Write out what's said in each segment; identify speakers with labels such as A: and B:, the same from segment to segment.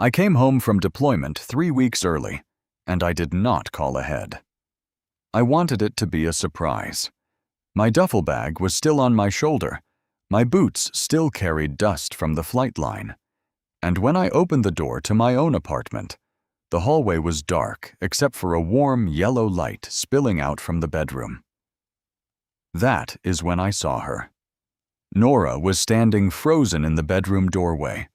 A: I came home from deployment 3 weeks early, and I did not call ahead. I wanted it to be a surprise. My duffel bag was still on my shoulder, my boots still carried dust from the flight line, and when I opened the door to my own apartment, the hallway was dark except for a warm yellow light spilling out from the bedroom. That is when I saw her. Nora was standing frozen in the bedroom doorway,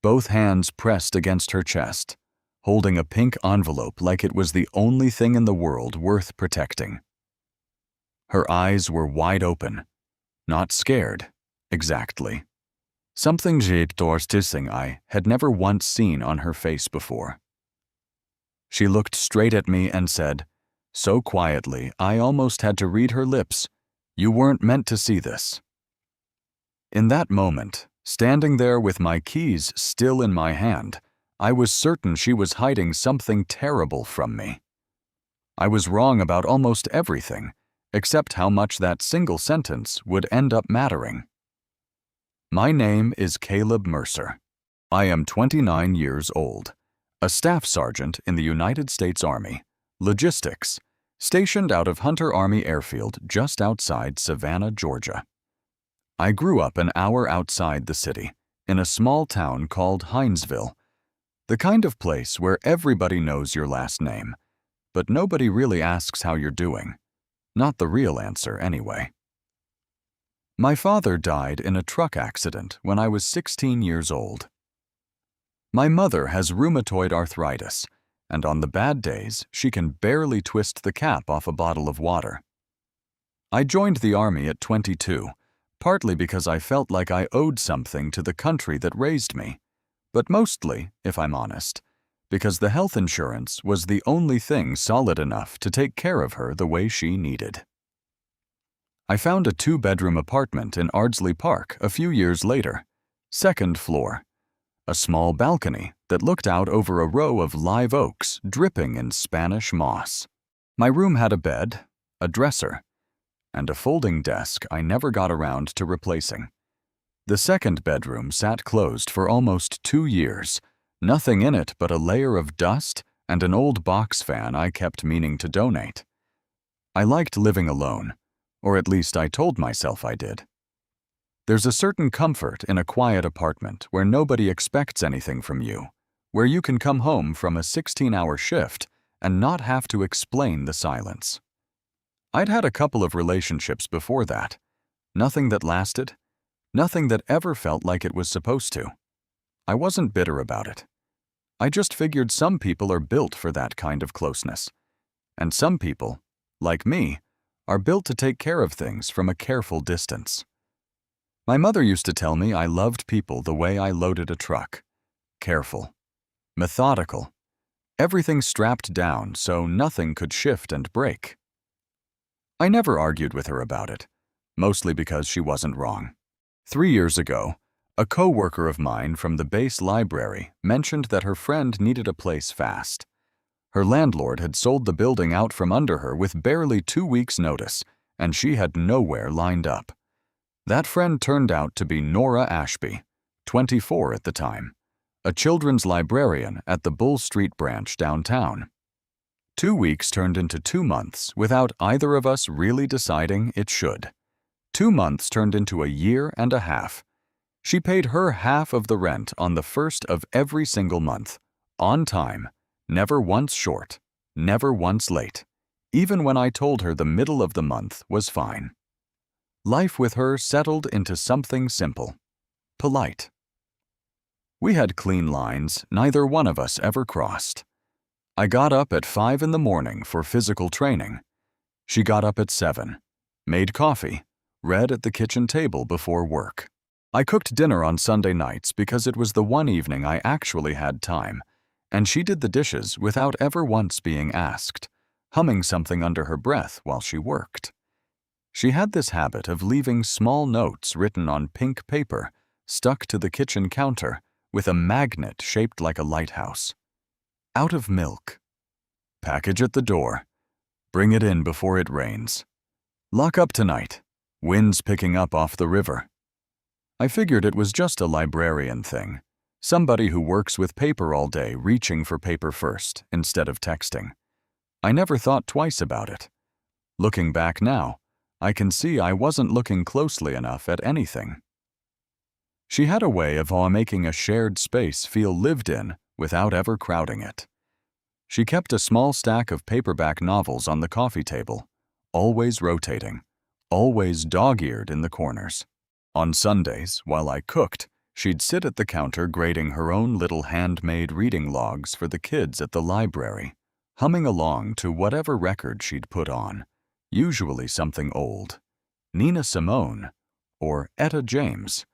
A: both hands pressed against her chest, holding a pink envelope like it was the only thing in the world worth protecting. Her eyes were wide open, not scared, exactly. Something djuptårstising I had never once seen on her face before. She looked straight at me and said, so quietly I almost had to read her lips, "You weren't meant to see this." In that moment, standing there with my keys still in my hand, I was certain she was hiding something terrible from me. I was wrong about almost everything, except how much that single sentence would end up mattering. My name is Caleb Mercer. I am 29 years old, a staff sergeant in the United States Army, logistics, stationed out of Hunter Army Airfield just outside Savannah, Georgia. I grew up an hour outside the city, in a small town called Hinesville, the kind of place where everybody knows your last name, but nobody really asks how you're doing. Not the real answer, anyway. My father died in a truck accident when I was 16 years old. My mother has rheumatoid arthritis, and on the bad days, she can barely twist the cap off a bottle of water. I joined the Army at 22, partly because I felt like I owed something to the country that raised me, but mostly, if I'm honest, because the health insurance was the only thing solid enough to take care of her the way she needed. I found a 2-bedroom apartment in Ardsley Park a few years later, 2nd floor, a small balcony that looked out over a row of live oaks dripping in Spanish moss. My room had a bed, a dresser, and a folding desk I never got around to replacing. The 2nd bedroom sat closed for almost 2 years, nothing in it but a layer of dust and an old box fan I kept meaning to donate. I liked living alone, or at least I told myself I did. There's a certain comfort in a quiet apartment where nobody expects anything from you, where you can come home from a 16-hour shift and not have to explain the silence. I'd had a couple of relationships before that. Nothing that lasted, nothing that ever felt like it was supposed to. I wasn't bitter about it. I just figured some people are built for that kind of closeness. And some people, like me, are built to take care of things from a careful distance. My mother used to tell me I loved people the way I loaded a truck. Careful, methodical, everything strapped down so nothing could shift and break. I never argued with her about it, mostly because she wasn't wrong. 3 years ago, a co-worker of mine from the base library mentioned that her friend needed a place fast. Her landlord had sold the building out from under her with barely 2 weeks' notice, and she had nowhere lined up. That friend turned out to be Nora Ashby, 24 at the time, a children's librarian at the Bull Street branch downtown. 2 weeks turned into 2 months without either of us really deciding it should. 2 months turned into a year and a half. She paid her half of the rent on the first of every single month, on time, never once short, never once late, even when I told her the middle of the month was fine. Life with her settled into something simple, polite. We had clean lines neither one of us ever crossed. I got up at 5 in the morning for physical training. She got up at 7, made coffee, read at the kitchen table before work. I cooked dinner on Sunday nights because it was the one evening I actually had time, and she did the dishes without ever once being asked, humming something under her breath while she worked. She had this habit of leaving small notes written on pink paper stuck to the kitchen counter with a magnet shaped like a lighthouse. Out of milk. Package at the door. Bring it in before it rains. Lock up tonight. Wind's picking up off the river. I figured it was just a librarian thing, Somebody who works with paper all day, reaching for paper first instead of texting. I never thought twice about it. Looking back now, I can see I wasn't looking closely enough at anything. She had a way of making a shared space feel lived in without ever crowding it. She kept a small stack of paperback novels on the coffee table, always rotating, always dog-eared in the corners. On Sundays, while I cooked, she'd sit at the counter grading her own little handmade reading logs for the kids at the library, humming along to whatever record she'd put on, usually something old, Nina Simone or Etta James,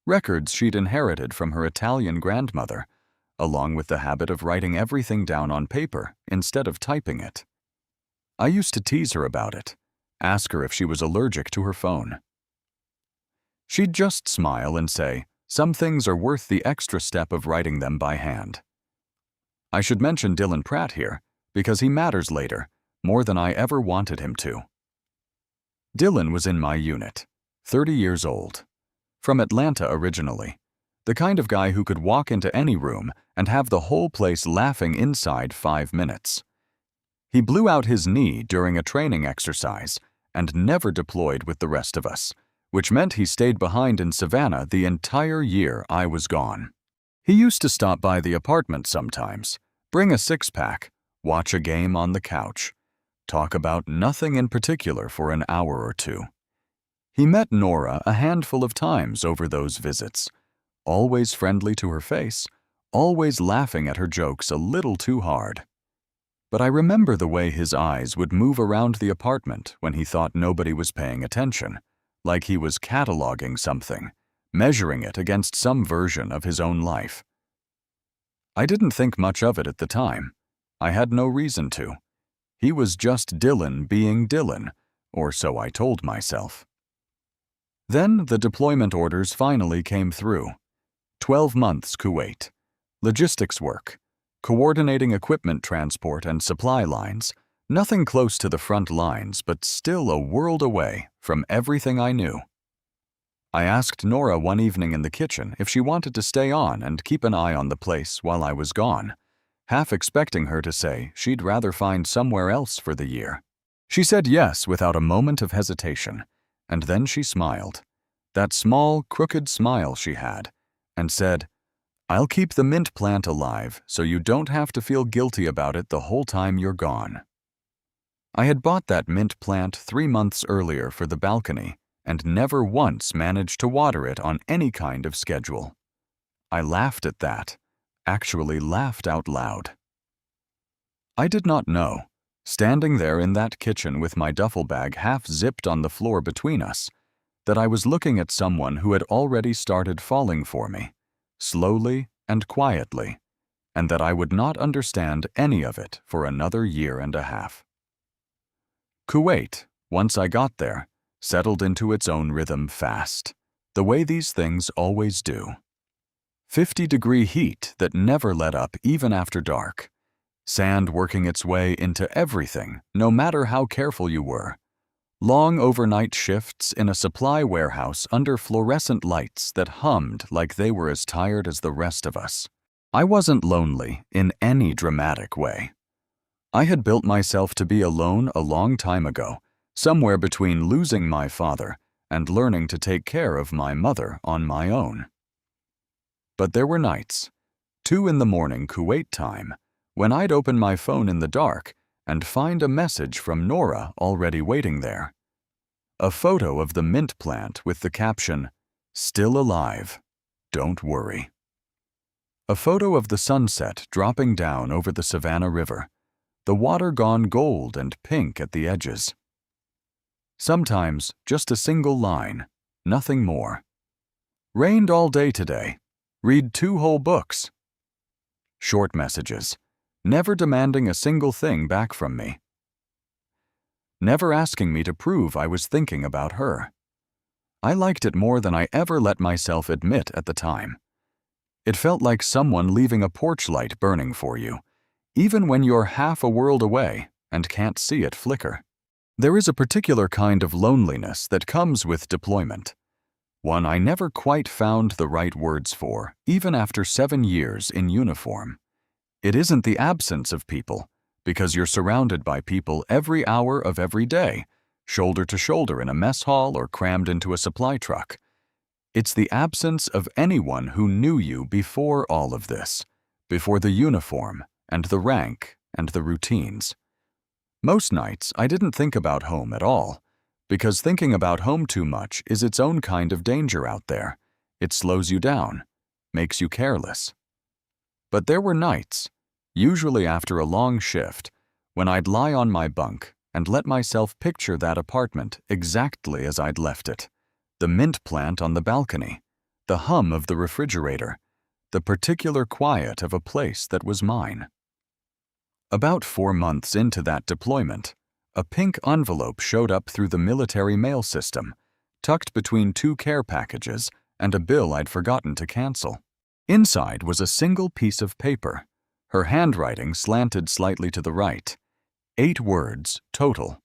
A: records she'd inherited from her Italian grandmother, along with the habit of writing everything down on paper instead of typing it. I used to tease her about it, ask her if she was allergic to her phone. She'd just smile and say, some things are worth the extra step of writing them by hand. I should mention Dylan Pratt here, because he matters later, more than I ever wanted him to. Dylan was in my unit, 30 years old. From Atlanta originally, the kind of guy who could walk into any room and have the whole place laughing inside 5 minutes. He blew out his knee during a training exercise and never deployed with the rest of us, which meant he stayed behind in Savannah the entire year I was gone. He used to stop by the apartment sometimes, bring a six-pack, watch a game on the couch, talk about nothing in particular for an hour or two. He met Nora a handful of times over those visits, always friendly to her face, always laughing at her jokes a little too hard. But I remember the way his eyes would move around the apartment when he thought nobody was paying attention, like he was cataloging something, measuring it against some version of his own life. I didn't think much of it at the time. I had no reason to. He was just Dylan being Dylan, or so I told myself. Then the deployment orders finally came through. 12 months Kuwait. Logistics work. Coordinating equipment transport and supply lines. Nothing close to the front lines, but still a world away from everything I knew. I asked Nora one evening in the kitchen if she wanted to stay on and keep an eye on the place while I was gone, half expecting her to say she'd rather find somewhere else for the year. She said yes without a moment of hesitation, and then she smiled, that small, crooked smile she had, and said, "I'll keep the mint plant alive so you don't have to feel guilty about it the whole time you're gone." I had bought that mint plant 3 months earlier for the balcony and never once managed to water it on any kind of schedule. I laughed at that, actually laughed out loud. I did not know, standing there in that kitchen with my duffel bag half zipped on the floor between us, that I was looking at someone who had already started falling for me, slowly and quietly, and that I would not understand any of it for another year and a half. Kuwait, once I got there, settled into its own rhythm fast, the way these things always do. 50-degree heat that never let up even after dark. Sand working its way into everything, no matter how careful you were. Long overnight shifts in a supply warehouse under fluorescent lights that hummed like they were as tired as the rest of us. I wasn't lonely in any dramatic way. I had built myself to be alone a long time ago, somewhere between losing my father and learning to take care of my mother on my own. But there were nights, 2 in the morning Kuwait time, when I'd open my phone in the dark and find a message from Nora already waiting there. A photo of the mint plant with the caption, "Still alive, don't worry." A photo of the sunset dropping down over the Savannah River, the water gone gold and pink at the edges. Sometimes just a single line, nothing more. Rained all day today. Read 2 whole books. Short messages, never demanding a single thing back from me. Never asking me to prove I was thinking about her. I liked it more than I ever let myself admit at the time. It felt like someone leaving a porch light burning for you, even when you're half a world away and can't see it flicker. There is a particular kind of loneliness that comes with deployment. one I never quite found the right words for, even after 7 years in uniform. It isn't the absence of people, because you're surrounded by people every hour of every day, shoulder to shoulder in a mess hall or crammed into a supply truck. It's the absence of anyone who knew you before all of this, before the uniform and the rank and the routines. Most nights, I didn't think about home at all, because thinking about home too much is its own kind of danger out there. It slows you down, makes you careless. But there were nights, usually after a long shift, when I'd lie on my bunk and let myself picture that apartment exactly as I'd left it. The mint plant on the balcony, the hum of the refrigerator, the particular quiet of a place that was mine. About 4 months into that deployment, a pink envelope showed up through the military mail system, tucked between 2 care packages and a bill I'd forgotten to cancel. Inside was a single piece of paper, her handwriting slanted slightly to the right. 8 words total.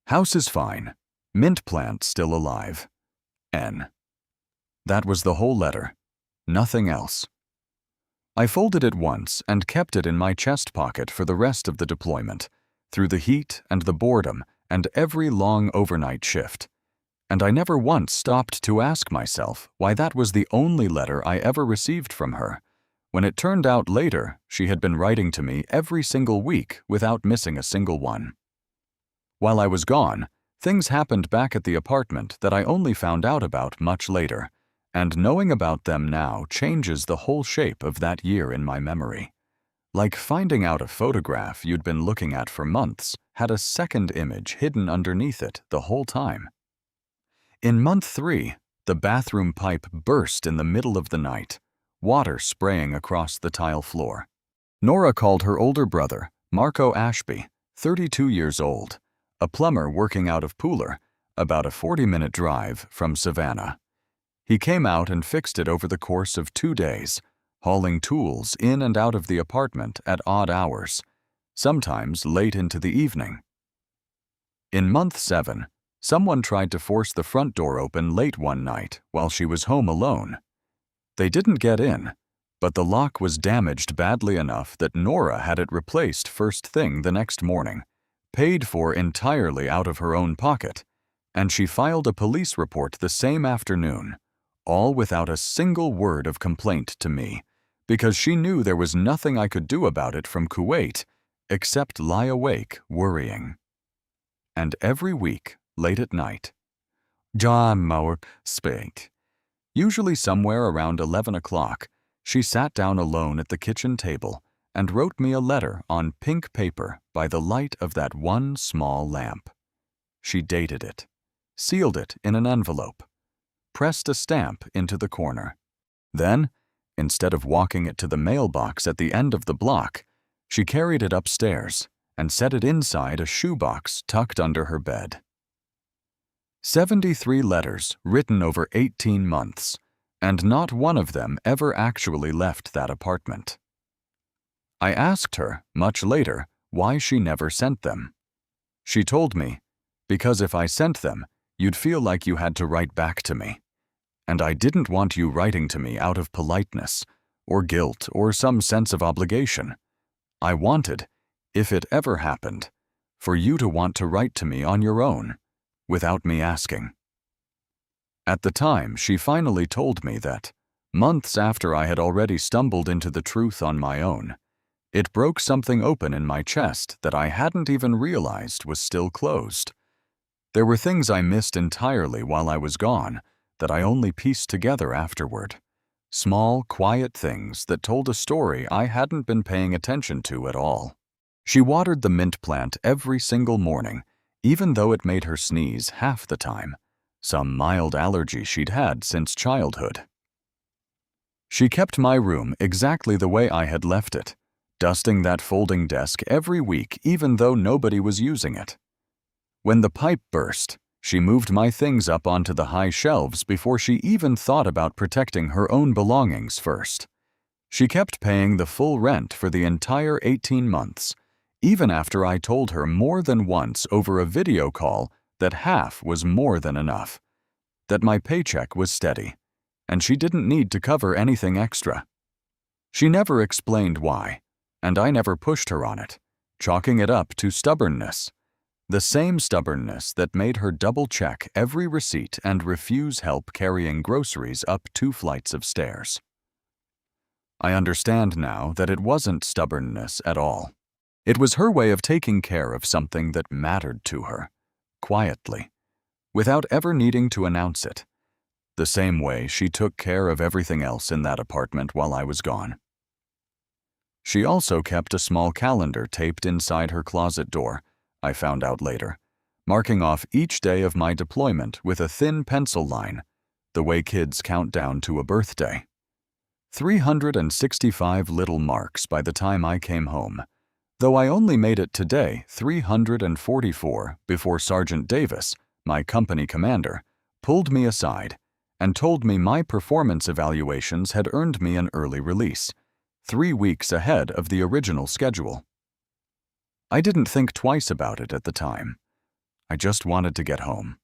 A: House is fine. Mint plant still alive. N. That was the whole letter. Nothing else. I folded it once and kept it in my chest pocket for the rest of the deployment, through the heat and the boredom and every long overnight shift. And I never once stopped to ask myself why that was the only letter I ever received from her, when it turned out later she had been writing to me every single week without missing a single one. While I was gone, things happened back at the apartment that I only found out about much later, and knowing about them now changes the whole shape of that year in my memory. Like finding out a photograph you'd been looking at for months had a second image hidden underneath it the whole time. In month 3, the bathroom pipe burst in the middle of the night, water spraying across the tile floor. Nora called her older brother, Marco Ashby, 32 years old, a plumber working out of Pooler, about a 40-minute drive from Savannah. He came out and fixed it over the course of 2 days, hauling tools in and out of the apartment at odd hours, sometimes late into the evening. In month 7, someone tried to force the front door open late one night while she was home alone. They didn't get in, but the lock was damaged badly enough that Nora had it replaced first thing the next morning, paid for entirely out of her own pocket, and she filed a police report the same afternoon, all without a single word of complaint to me, because she knew there was nothing I could do about it from Kuwait except lie awake worrying. And every week, late at night, John Mauer spake. Usually somewhere around 11 o'clock, she sat down alone at the kitchen table and wrote me a letter on pink paper by the light of that one small lamp. She dated it, sealed it in an envelope, pressed a stamp into the corner. Then, instead of walking it to the mailbox at the end of the block, she carried it upstairs and set it inside a shoebox tucked under her bed. 73 letters written over 18 months, and not one of them ever actually left that apartment. I asked her, much later, why she never sent them. She told me, because if I sent them, you'd feel like you had to write back to me. And I didn't want you writing to me out of politeness, or guilt, or some sense of obligation. I wanted, if it ever happened, for you to want to write to me on your own, without me asking. At the time, she finally told me that, months after I had already stumbled into the truth on my own, it broke something open in my chest that I hadn't even realized was still closed. There were things I missed entirely while I was gone that I only pieced together afterward. Small, quiet things that told a story I hadn't been paying attention to at all. She watered the mint plant every single morning, even though it made her sneeze half the time, some mild allergy she'd had since childhood. She kept my room exactly the way I had left it, dusting that folding desk every week even though nobody was using it. When the pipe burst, she moved my things up onto the high shelves before she even thought about protecting her own belongings first. She kept paying the full rent for the entire 18 months, even after I told her more than once over a video call that half was more than enough. that my paycheck was steady, and she didn't need to cover anything extra. She never explained why, and I never pushed her on it, chalking it up to stubbornness. The same stubbornness that made her double-check every receipt and refuse help carrying groceries up 2 flights of stairs. I understand now that it wasn't stubbornness at all. It was her way of taking care of something that mattered to her, quietly, without ever needing to announce it, the same way she took care of everything else in that apartment while I was gone. She also kept a small calendar taped inside her closet door, I found out later, marking off each day of my deployment with a thin pencil line, the way kids count down to a birthday. 365 little marks by the time I came home, though I only made it today 344 before Sergeant Davis, my company commander, pulled me aside and told me my performance evaluations had earned me an early release, 3 weeks ahead of the original schedule. I didn't think twice about it at the time. I just wanted to get home.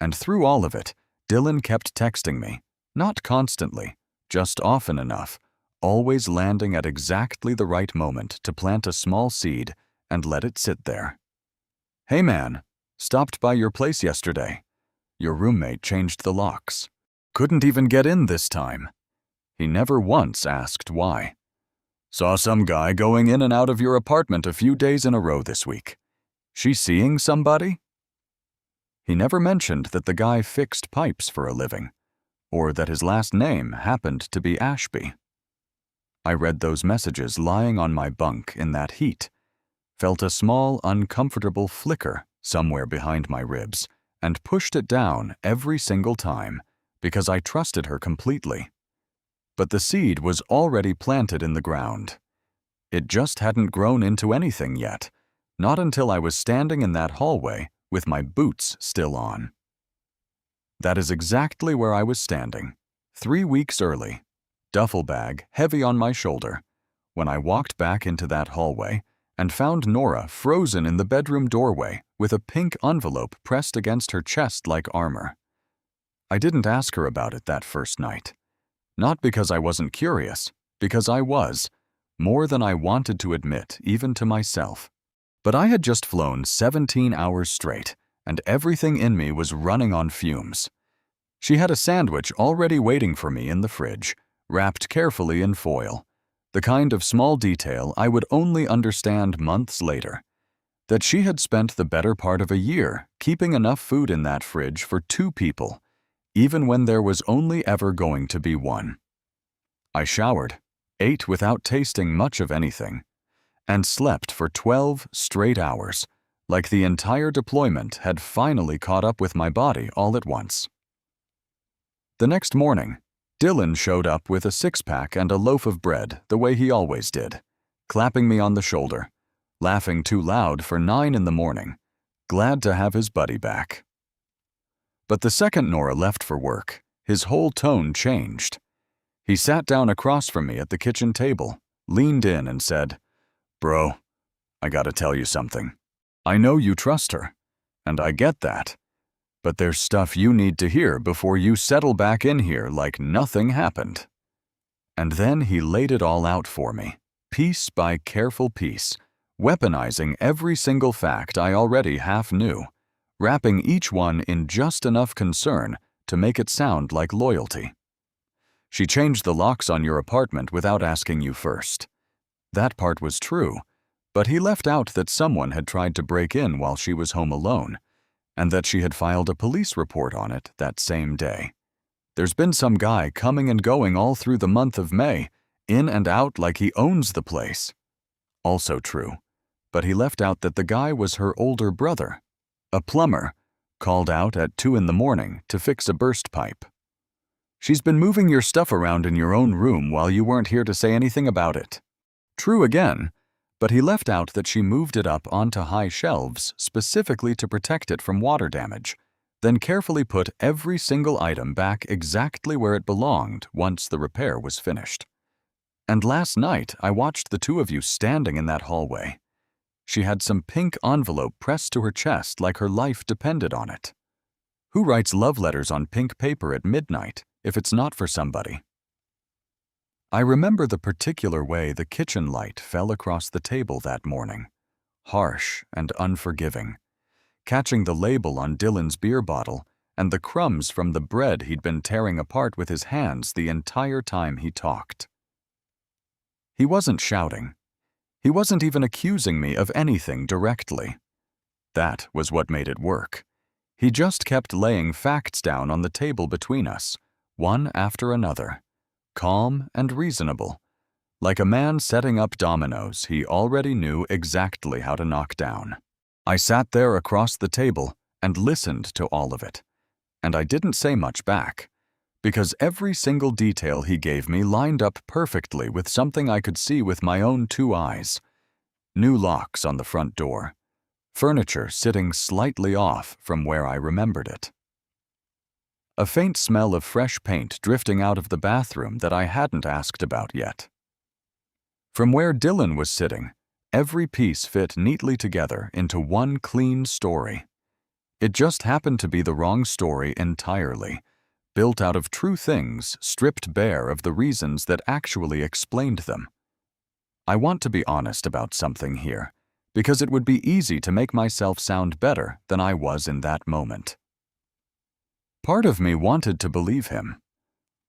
A: And through all of it, Dylan kept texting me, not constantly, just often enough, always landing at exactly the right moment to plant a small seed and let it sit there. "Hey man, stopped by your place yesterday. Your roommate changed the locks. Couldn't even get in this time." He never once asked why. "Saw some guy going in and out of your apartment a few days in a row this week. She seeing somebody?" He never mentioned that the guy fixed pipes for a living, or that his last name happened to be Ashby. I read those messages lying on my bunk in that heat, felt a small, uncomfortable flicker somewhere behind my ribs, and pushed it down every single time because I trusted her completely. But the seed was already planted in the ground. It just hadn't grown into anything yet, not until I was standing in that hallway with my boots still on. That is exactly where I was standing, 3 weeks early, duffel bag heavy on my shoulder, when I walked back into that hallway and found Nora frozen in the bedroom doorway with a pink envelope pressed against her chest like armor. I didn't ask her about it that first night. Not because I wasn't curious, because I was, more than I wanted to admit even to myself. But I had just flown 17 hours straight, and everything in me was running on fumes. She had a sandwich already waiting for me in the fridge, wrapped carefully in foil, the kind of small detail I would only understand months later. That she had spent the better part of a year keeping enough food in that fridge for 2 people, even when there was only ever going to be 1. I showered, ate without tasting much of anything, and slept for 12 straight hours, like the entire deployment had finally caught up with my body all at once. The next morning, Dylan showed up with a 6-pack and a loaf of bread the way he always did, clapping me on the shoulder, laughing too loud for 9 in the morning, glad to have his buddy back. But the second Nora left for work, his whole tone changed. He sat down across from me at the kitchen table, leaned in and said, "Bro, I gotta tell you something. I know you trust her, and I get that, but there's stuff you need to hear before you settle back in here like nothing happened." And then he laid it all out for me, piece by careful piece, weaponizing every single fact I already half knew, wrapping each one in just enough concern to make it sound like loyalty. "She changed the locks on your apartment without asking you first." That part was true, but he left out that someone had tried to break in while she was home alone, and that she had filed a police report on it that same day. There's been some guy coming and going all through the month of May, in and out like he owns the place. Also true, but he left out that the guy was her older brother, a plumber, called out at 2 in the morning to fix a burst pipe. "She's been moving your stuff around in your own room while you weren't here to say anything about it." True again, but he left out that she moved it up onto high shelves specifically to protect it from water damage, then carefully put every single item back exactly where it belonged once the repair was finished. And last night I watched the 2 of you standing in that hallway. She had some pink envelope pressed to her chest like her life depended on it. Who writes love letters on pink paper at midnight if it's not for somebody? I remember the particular way the kitchen light fell across the table that morning, harsh and unforgiving, catching the label on Dylan's beer bottle and the crumbs from the bread he'd been tearing apart with his hands the entire time he talked. He wasn't shouting. He wasn't even accusing me of anything directly. That was what made it work. He just kept laying facts down on the table between us, one after another, calm and reasonable, like a man setting up dominoes he already knew exactly how to knock down. I sat there across the table and listened to all of it, and I didn't say much back, because every single detail he gave me lined up perfectly with something I could see with my own 2 eyes. New locks on the front door, furniture sitting slightly off from where I remembered it. A faint smell of fresh paint drifting out of the bathroom that I hadn't asked about yet. From where Dylan was sitting, every piece fit neatly together into one clean story. It just happened to be the wrong story entirely, built out of true things stripped bare of the reasons that actually explained them. I want to be honest about something here, because it would be easy to make myself sound better than I was in that moment. Part of me wanted to believe him.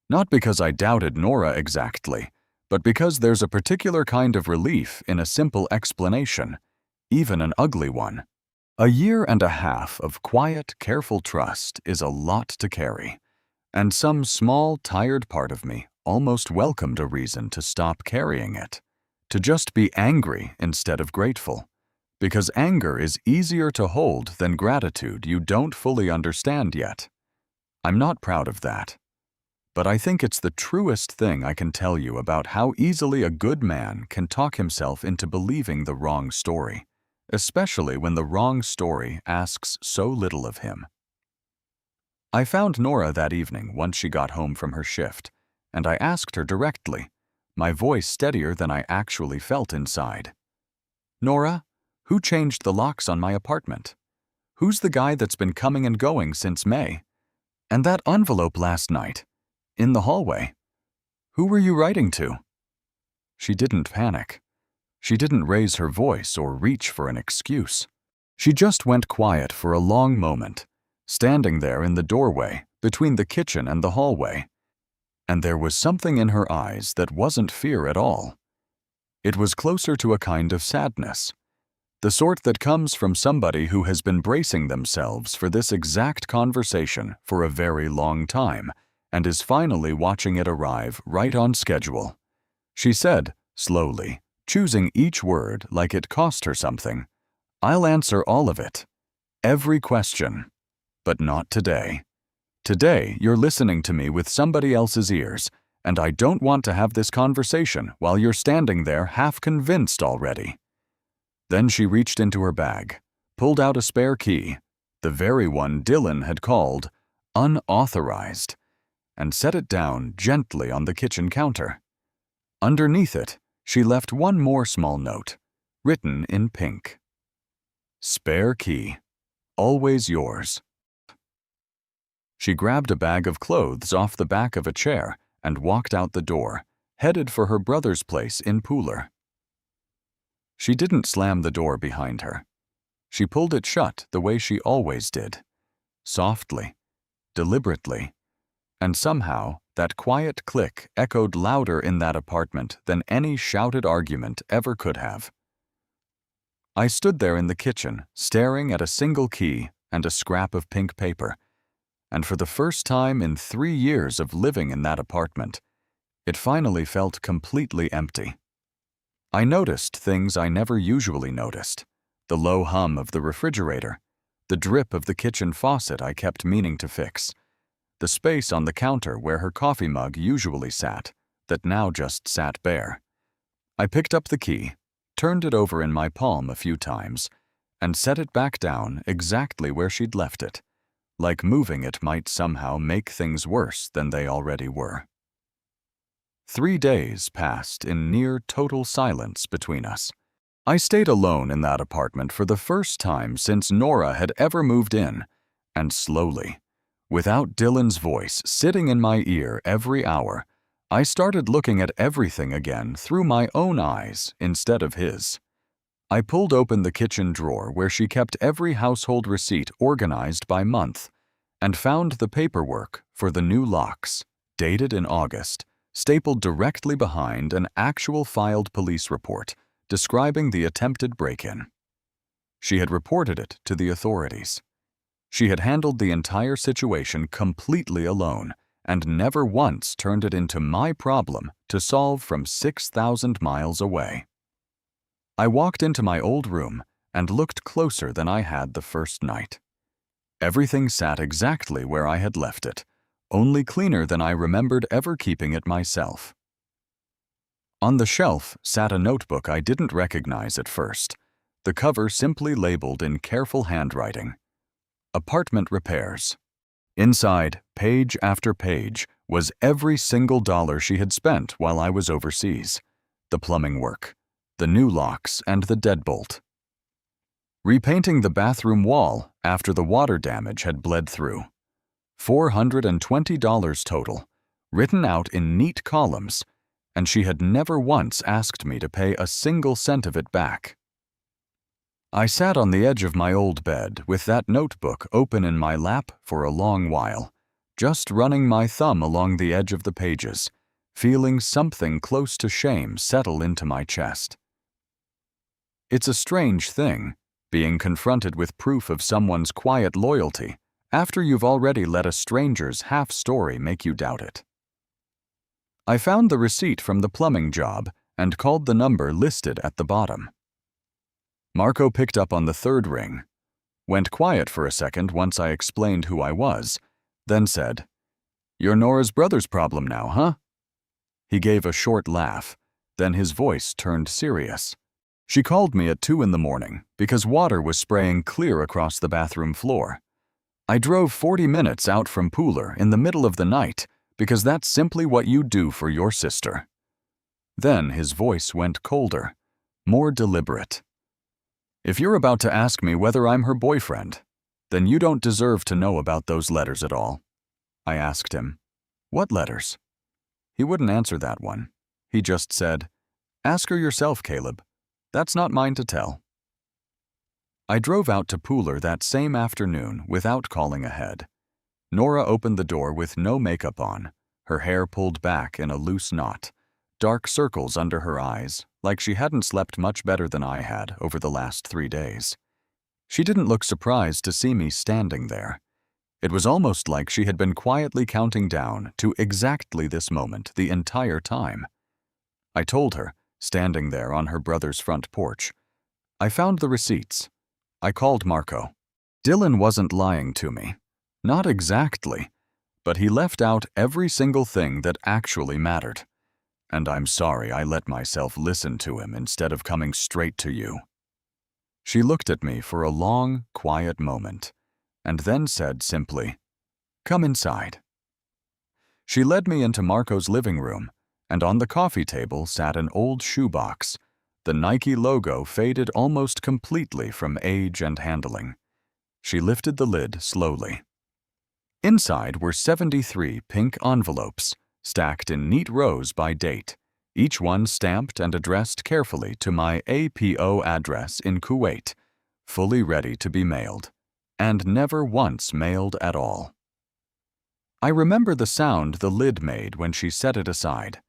A: Not because I doubted Nora exactly, but because there's a particular kind of relief in a simple explanation, even an ugly one. A year and a half of quiet, careful trust is a lot to carry, and some small, tired part of me almost welcomed a reason to stop carrying it, to just be angry instead of grateful. Because anger is easier to hold than gratitude you don't fully understand yet. I'm not proud of that. But I think it's the truest thing I can tell you about how easily a good man can talk himself into believing the wrong story, especially when the wrong story asks so little of him. I found Nora that evening once she got home from her shift, and I asked her directly, my voice steadier than I actually felt inside. Nora, who changed the locks on my apartment? Who's the guy that's been coming and going since May? And that envelope last night, in the hallway. Who were you writing to? She didn't panic. She didn't raise her voice or reach for an excuse. She just went quiet for a long moment, standing there in the doorway between the kitchen and the hallway. And there was something in her eyes that wasn't fear at all. It was closer to a kind of sadness. The sort that comes from somebody who has been bracing themselves for this exact conversation for a very long time and is finally watching it arrive right on schedule. She said, slowly, choosing each word like it cost her something, "I'll answer all of it. Every question. But not today. Today, you're listening to me with somebody else's ears, and I don't want to have this conversation while you're standing there half convinced already." Then she reached into her bag, pulled out a spare key, the very one Dylan had called unauthorized, and set it down gently on the kitchen counter. Underneath it, she left one more small note, written in pink. Spare key. Always yours. She grabbed a bag of clothes off the back of a chair and walked out the door, headed for her brother's place in Pooler. She didn't slam the door behind her. She pulled it shut the way she always did, softly, deliberately, and somehow that quiet click echoed louder in that apartment than any shouted argument ever could have. I stood there in the kitchen, staring at a single key and a scrap of pink paper, and for the first time in 3 years of living in that apartment, it finally felt completely empty. I noticed things I never usually noticed, the low hum of the refrigerator, the drip of the kitchen faucet I kept meaning to fix, the space on the counter where her coffee mug usually sat, that now just sat bare. I picked up the key, turned it over in my palm a few times, and set it back down exactly where she'd left it, like moving it might somehow make things worse than they already were. 3 days passed in near total silence between us. I stayed alone in that apartment for the first time since Nora had ever moved in, and slowly, Without Dylan's voice sitting in my ear every hour, I started looking at everything again through my own eyes instead of his. I pulled open the kitchen drawer where she kept every household receipt organized by month and found the paperwork for the new locks, dated in August, stapled directly behind an actual filed police report describing the attempted break-in. She had reported it to the authorities. She had handled the entire situation completely alone and never once turned it into my problem to solve from 6,000 miles away. I walked into my old room and looked closer than I had the first night. Everything sat exactly where I had left it, only cleaner than I remembered ever keeping it myself. On the shelf sat a notebook I didn't recognize at first, the cover simply labeled in careful handwriting, "Apartment repairs." Inside, page after page, was every single dollar she had spent while I was overseas, the plumbing work, the new locks, and the deadbolt. Repainting the bathroom wall after the water damage had bled through. $420 total, written out in neat columns, and she had never once asked me to pay a single cent of it back. I sat on the edge of my old bed with that notebook open in my lap for a long while, just running my thumb along the edge of the pages, feeling something close to shame settle into my chest. It's a strange thing, being confronted with proof of someone's quiet loyalty after you've already let a stranger's half-story make you doubt it. I found the receipt from the plumbing job and called the number listed at the bottom. Marco picked up on the third ring, went quiet for a second once I explained who I was, then said, "You're Nora's brother's problem now, huh?" He gave a short laugh, then his voice turned serious. "She called me at 2 in the morning because water was spraying clear across the bathroom floor. I drove 40 minutes out from Pooler in the middle of the night because that's simply what you do for your sister." Then his voice went colder, more deliberate. "If you're about to ask me whether I'm her boyfriend, then you don't deserve to know about those letters at all." I asked him, "What letters?" He wouldn't answer that one. He just said, "Ask her yourself, Caleb. That's not mine to tell." I drove out to Pooler that same afternoon without calling ahead. Nora opened the door with no makeup on, her hair pulled back in a loose knot, dark circles under her eyes, like she hadn't slept much better than I had over the last 3 days. She didn't look surprised to see me standing there. It was almost like she had been quietly counting down to exactly this moment the entire time. I told her, standing there on her brother's front porch, "I found the receipts. I called Marco. Dylan wasn't lying to me. Not exactly, but he left out every single thing that actually mattered. And I'm sorry I let myself listen to him instead of coming straight to you." She looked at me for a long, quiet moment, and then said simply, "Come inside." She led me into Marco's living room, and on the coffee table sat an old shoebox, the Nike logo faded almost completely from age and handling. She lifted the lid slowly. Inside were 73 pink envelopes, stacked in neat rows by date, each one stamped and addressed carefully to my APO address in Kuwait, fully ready to be mailed, and never once mailed at all. I remember the sound the lid made when she set it aside,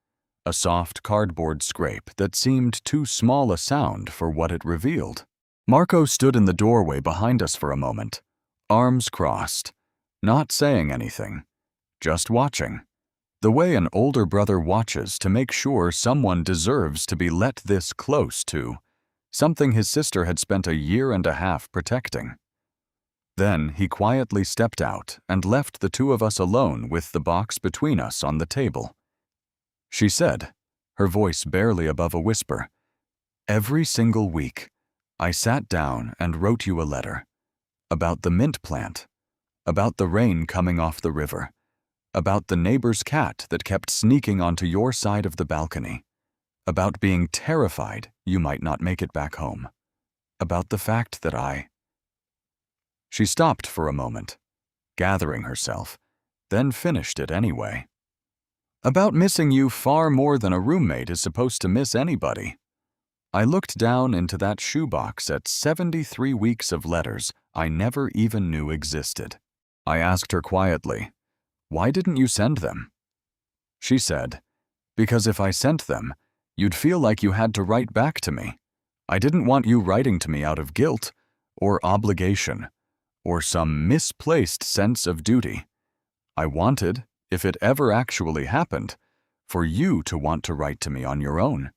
A: a soft cardboard scrape that seemed too small a sound for what it revealed. Marco stood in the doorway behind us for a moment, arms crossed, not saying anything, just watching. The way an older brother watches to make sure someone deserves to be let this close to, something his sister had spent a year and a half protecting. Then he quietly stepped out and left the two of us alone with the box between us on the table. She said, her voice barely above a whisper, "Every single week, I sat down and wrote you a letter. About the mint plant, about the rain coming off the river, about the neighbor's cat that kept sneaking onto your side of the balcony, about being terrified you might not make it back home, about the fact that I—" She stopped for a moment, gathering herself, then finished it anyway. About missing you far more than a roommate is supposed to miss anybody. I looked down into that shoebox at 73 weeks of letters I never even knew existed. I asked her quietly, "Why didn't you send them?" She said, "Because if I sent them, you'd feel like you had to write back to me. I didn't want you writing to me out of guilt, or obligation, or some misplaced sense of duty. I wanted, if it ever actually happened, for you to want to write to me on your own,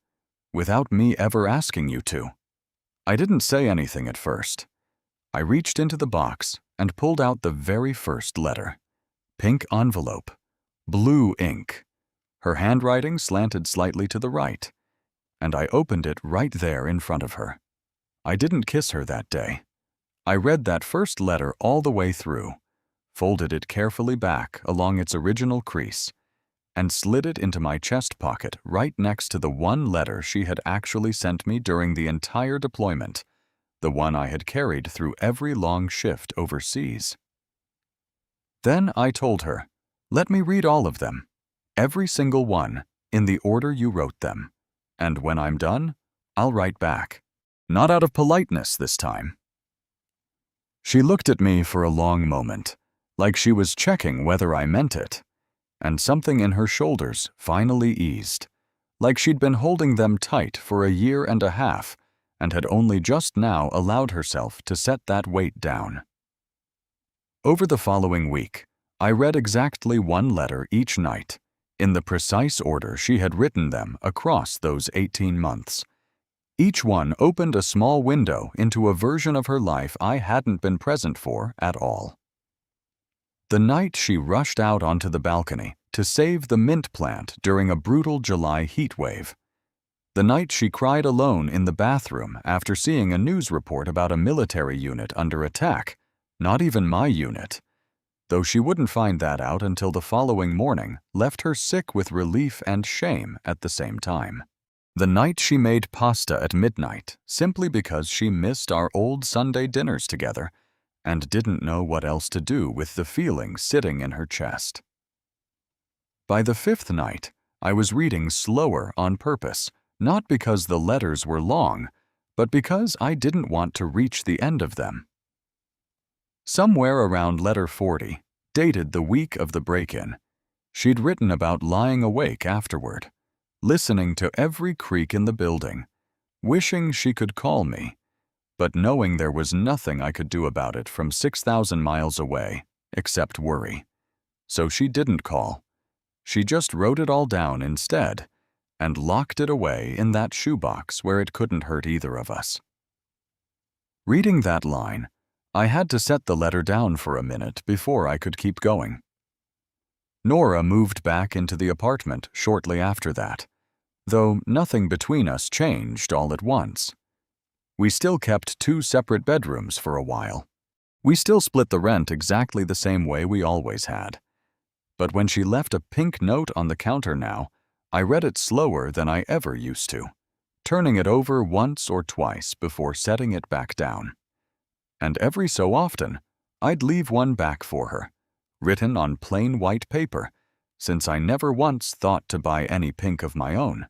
A: without me ever asking you to." I didn't say anything at first. I reached into the box and pulled out the very first letter. Pink envelope, blue ink. Her handwriting slanted slightly to the right, and I opened it right there in front of her. I didn't kiss her that day. I read that first letter all the way through, folded it carefully back along its original crease, and slid it into my chest pocket right next to the one letter she had actually sent me during the entire deployment, the one I had carried through every long shift overseas. Then I told her, "Let me read all of them, every single one, in the order you wrote them, and when I'm done, I'll write back. Not out of politeness this time." She looked at me for a long moment, like she was checking whether I meant it, and something in her shoulders finally eased, like she'd been holding them tight for a year and a half and had only just now allowed herself to set that weight down. Over the following week, I read exactly one letter each night, in the precise order she had written them across those 18 months. Each one opened a small window into a version of her life I hadn't been present for at all. The night she rushed out onto the balcony to save the mint plant during a brutal July heat wave. The night she cried alone in the bathroom after seeing a news report about a military unit under attack, not even my unit. Though she wouldn't find that out until the following morning, left her sick with relief and shame at the same time. The night she made pasta at midnight simply because she missed our old Sunday dinners together and didn't know what else to do with the feeling sitting in her chest. By the fifth night, I was reading slower on purpose, not because the letters were long, but because I didn't want to reach the end of them. Somewhere around letter 40, dated the week of the break-in, she'd written about lying awake afterward, listening to every creak in the building, wishing she could call me, but knowing there was nothing I could do about it from 6,000 miles away, except worry. So she didn't call. She just wrote it all down instead, and locked it away in that shoebox where it couldn't hurt either of us. Reading that line, I had to set the letter down for a minute before I could keep going. Nora moved back into the apartment shortly after that, though nothing between us changed all at once. We still kept 2 separate bedrooms for a while. We still split the rent exactly the same way we always had. But when she left a pink note on the counter now, I read it slower than I ever used to, turning it over once or twice before setting it back down. And every so often, I'd leave one back for her, written on plain white paper, since I never once thought to buy any pink of my own.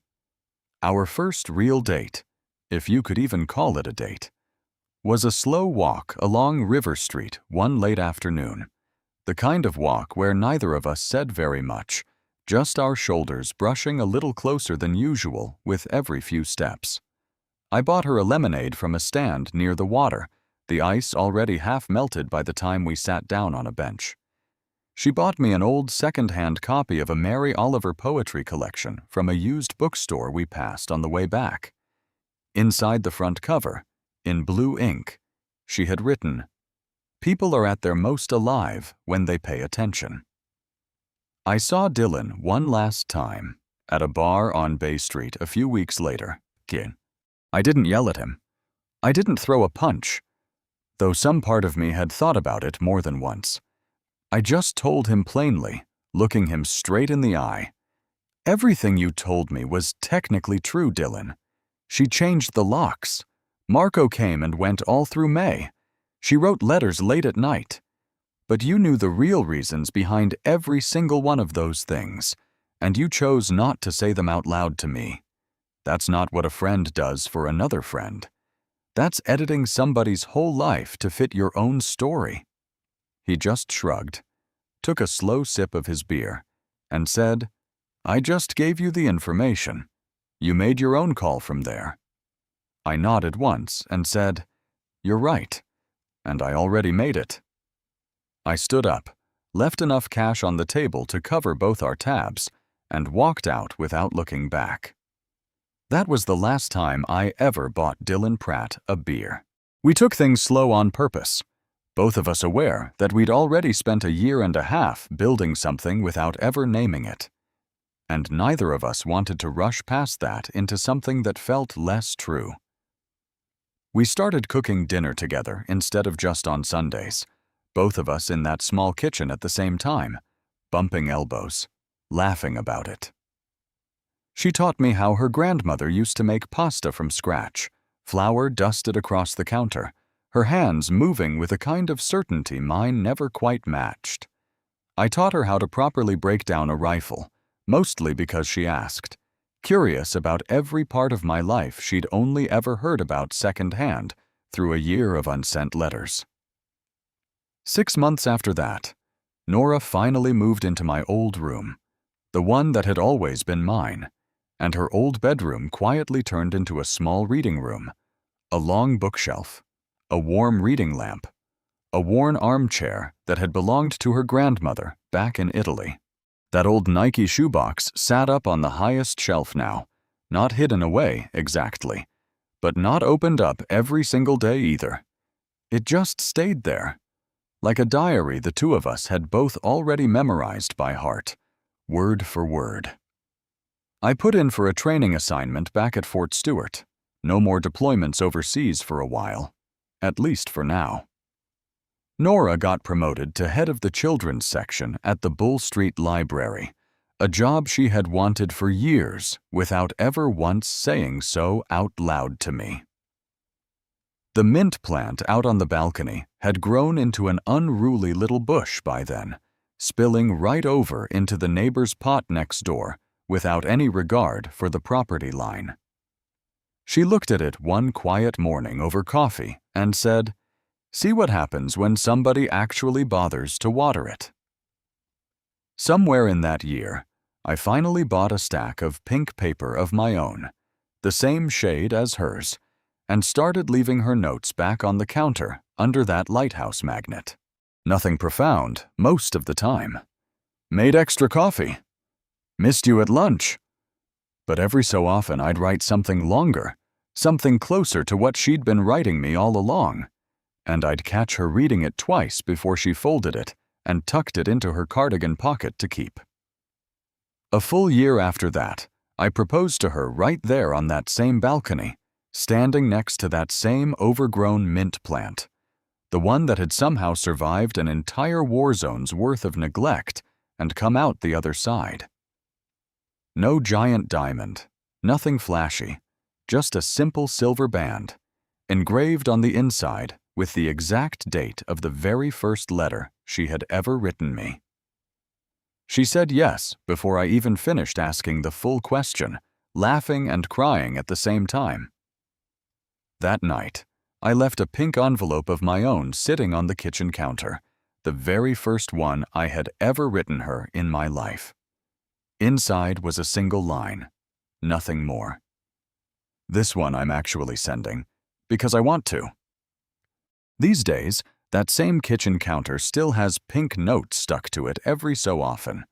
A: Our first real date, if you could even call it a date, was a slow walk along River Street one late afternoon, the kind of walk where neither of us said very much, just our shoulders brushing a little closer than usual with every few steps. I bought her a lemonade from a stand near the water, the ice already half melted by the time we sat down on a bench. She bought me an old second-hand copy of a Mary Oliver poetry collection from a used bookstore we passed on the way back. Inside the front cover, in blue ink, she had written, "People are at their most alive when they pay attention." I saw Dylan one last time at a bar on Bay Street a few weeks later. I didn't yell at him. I didn't throw a punch, though some part of me had thought about it more than once. I just told him plainly, looking him straight in the eye, "Everything you told me was technically true, Dylan. She changed the locks. Marco came and went all through May. She wrote letters late at night. But you knew the real reasons behind every single one of those things, and you chose not to say them out loud to me. That's not what a friend does for another friend. That's editing somebody's whole life to fit your own story." He just shrugged, took a slow sip of his beer, and said, "I just gave you the information. You made your own call from there." I nodded once and said, "You're right, and I already made it." I stood up, left enough cash on the table to cover both our tabs, and walked out without looking back. That was the last time I ever bought Dylan Pratt a beer. We took things slow on purpose, both of us aware that we'd already spent a year and a half building something without ever naming it. And neither of us wanted to rush past that into something that felt less true. We started cooking dinner together instead of just on Sundays, both of us in that small kitchen at the same time, bumping elbows, laughing about it. She taught me how her grandmother used to make pasta from scratch, flour dusted across the counter, her hands moving with a kind of certainty mine never quite matched. I taught her how to properly break down a rifle, mostly because she asked, curious about every part of my life she'd only ever heard about secondhand through a year of unsent letters. 6 months after that, Nora finally moved into my old room, the one that had always been mine, and her old bedroom quietly turned into a small reading room, a long bookshelf, a warm reading lamp, a worn armchair that had belonged to her grandmother back in Italy. That old Nike shoebox sat up on the highest shelf now, not hidden away exactly, but not opened up every single day either. It just stayed there, like a diary the two of us had both already memorized by heart, word for word. I put in for a training assignment back at Fort Stewart. No more deployments overseas for a while, at least for now. Nora got promoted to head of the children's section at the Bull Street Library, a job she had wanted for years without ever once saying so out loud to me. The mint plant out on the balcony had grown into an unruly little bush by then, spilling right over into the neighbor's pot next door without any regard for the property line. She looked at it one quiet morning over coffee and said, "See what happens when somebody actually bothers to water it." Somewhere in that year, I finally bought a stack of pink paper of my own, the same shade as hers, and started leaving her notes back on the counter under that lighthouse magnet. Nothing profound most of the time. Made extra coffee. Missed you at lunch. But every so often I'd write something longer, something closer to what she'd been writing me all along, and I'd catch her reading it twice before she folded it and tucked it into her cardigan pocket to keep. A full year after that, I proposed to her right there on that same balcony, standing next to that same overgrown mint plant, the one that had somehow survived an entire war zone's worth of neglect and come out the other side. No giant diamond, nothing flashy, just a simple silver band, engraved on the inside with the exact date of the very first letter she had ever written me. She said yes before I even finished asking the full question, laughing and crying at the same time. That night, I left a pink envelope of my own sitting on the kitchen counter, the very first one I had ever written her in my life. Inside was a single line, nothing more. This one I'm actually sending, because I want to. These days, that same kitchen counter still has pink notes stuck to it every so often,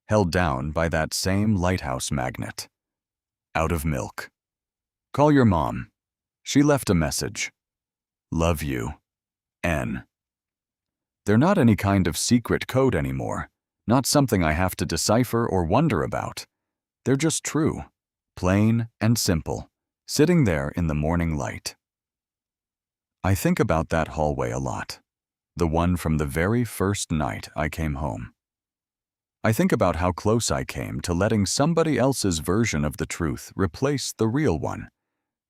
A: held down by that same lighthouse magnet. Out of milk. Call your mom. She left a message. Love you. N. They're not any kind of secret code anymore, not something I have to decipher or wonder about. They're just true, plain and simple, sitting there in the morning light. I think about that hallway a lot, the one from the very first night I came home. I think about how close I came to letting somebody else's version of the truth replace the real one,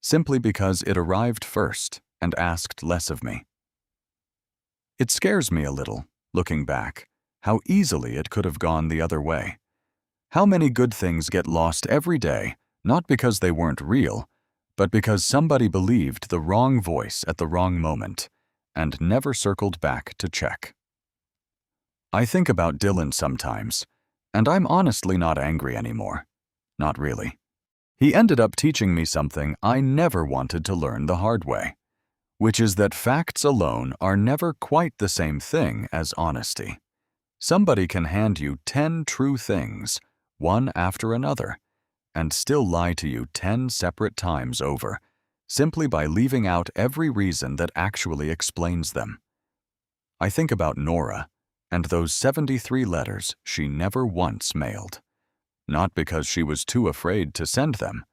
A: simply because it arrived first and asked less of me. It scares me a little looking back, how easily it could have gone the other way. How many good things get lost every day, not because they weren't real, but because somebody believed the wrong voice at the wrong moment and never circled back to check. I think about Dylan sometimes, and I'm honestly not angry anymore. Not really. He ended up teaching me something I never wanted to learn the hard way, which is that facts alone are never quite the same thing as honesty. Somebody can hand you 10 true things, one after another, and still lie to you 10 separate times over, simply by leaving out every reason that actually explains them. I think about Nora and those 73 letters she never once mailed. Not because she was too afraid to send them,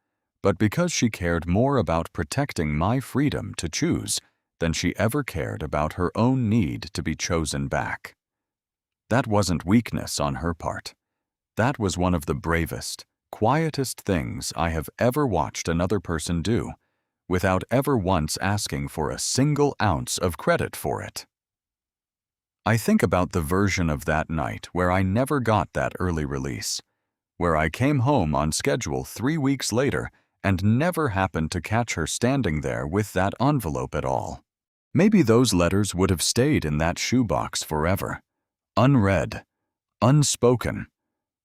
A: but because she cared more about protecting my freedom to choose than she ever cared about her own need to be chosen back. That wasn't weakness on her part. That was one of the bravest, quietest things I have ever watched another person do, without ever once asking for a single ounce of credit for it. I think about the version of that night where I never got that early release, where I came home on schedule 3 weeks later and never happened to catch her standing there with that envelope at all. Maybe those letters would have stayed in that shoebox forever, unread, unspoken,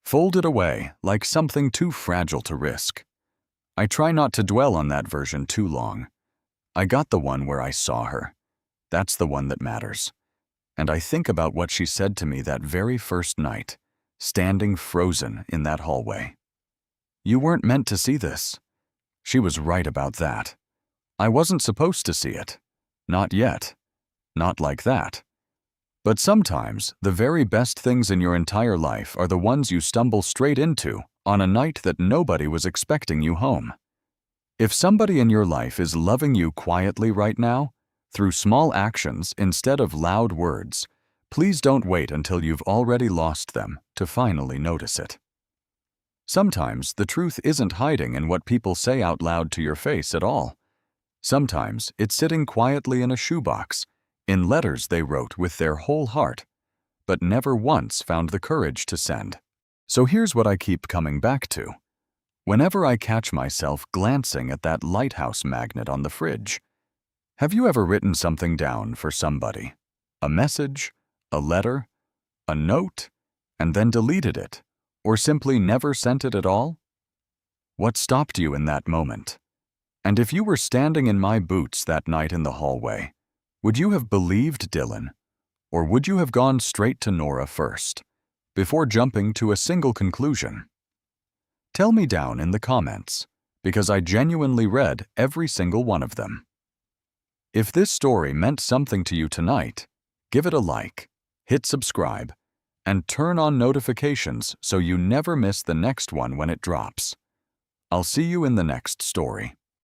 A: folded away like something too fragile to risk. I try not to dwell on that version too long. I got the one where I saw her. That's the one that matters. And I think about what she said to me that very first night, standing frozen in that hallway. You weren't meant to see this. She was right about that. I wasn't supposed to see it. Not yet. Not like that. But sometimes, the very best things in your entire life are the ones you stumble straight into on a night that nobody was expecting you home. If somebody in your life is loving you quietly right now, through small actions instead of loud words, please don't wait until you've already lost them to finally notice it. Sometimes the truth isn't hiding in what people say out loud to your face at all. Sometimes it's sitting quietly in a shoebox, in letters they wrote with their whole heart, but never once found the courage to send. So here's what I keep coming back to. Whenever I catch myself glancing at that lighthouse magnet on the fridge, have you ever written something down for somebody? A message, a letter, a note, and then deleted it, or simply never sent it at all? What stopped you in that moment? And if you were standing in my boots that night in the hallway, would you have believed Dylan, or would you have gone straight to Nora first, before jumping to a single conclusion? Tell me down in the comments, because I genuinely read every single one of them. If this story meant something to you tonight, give it a like, hit subscribe, and turn on notifications so you never miss the next one when it drops. I'll see you in the next story.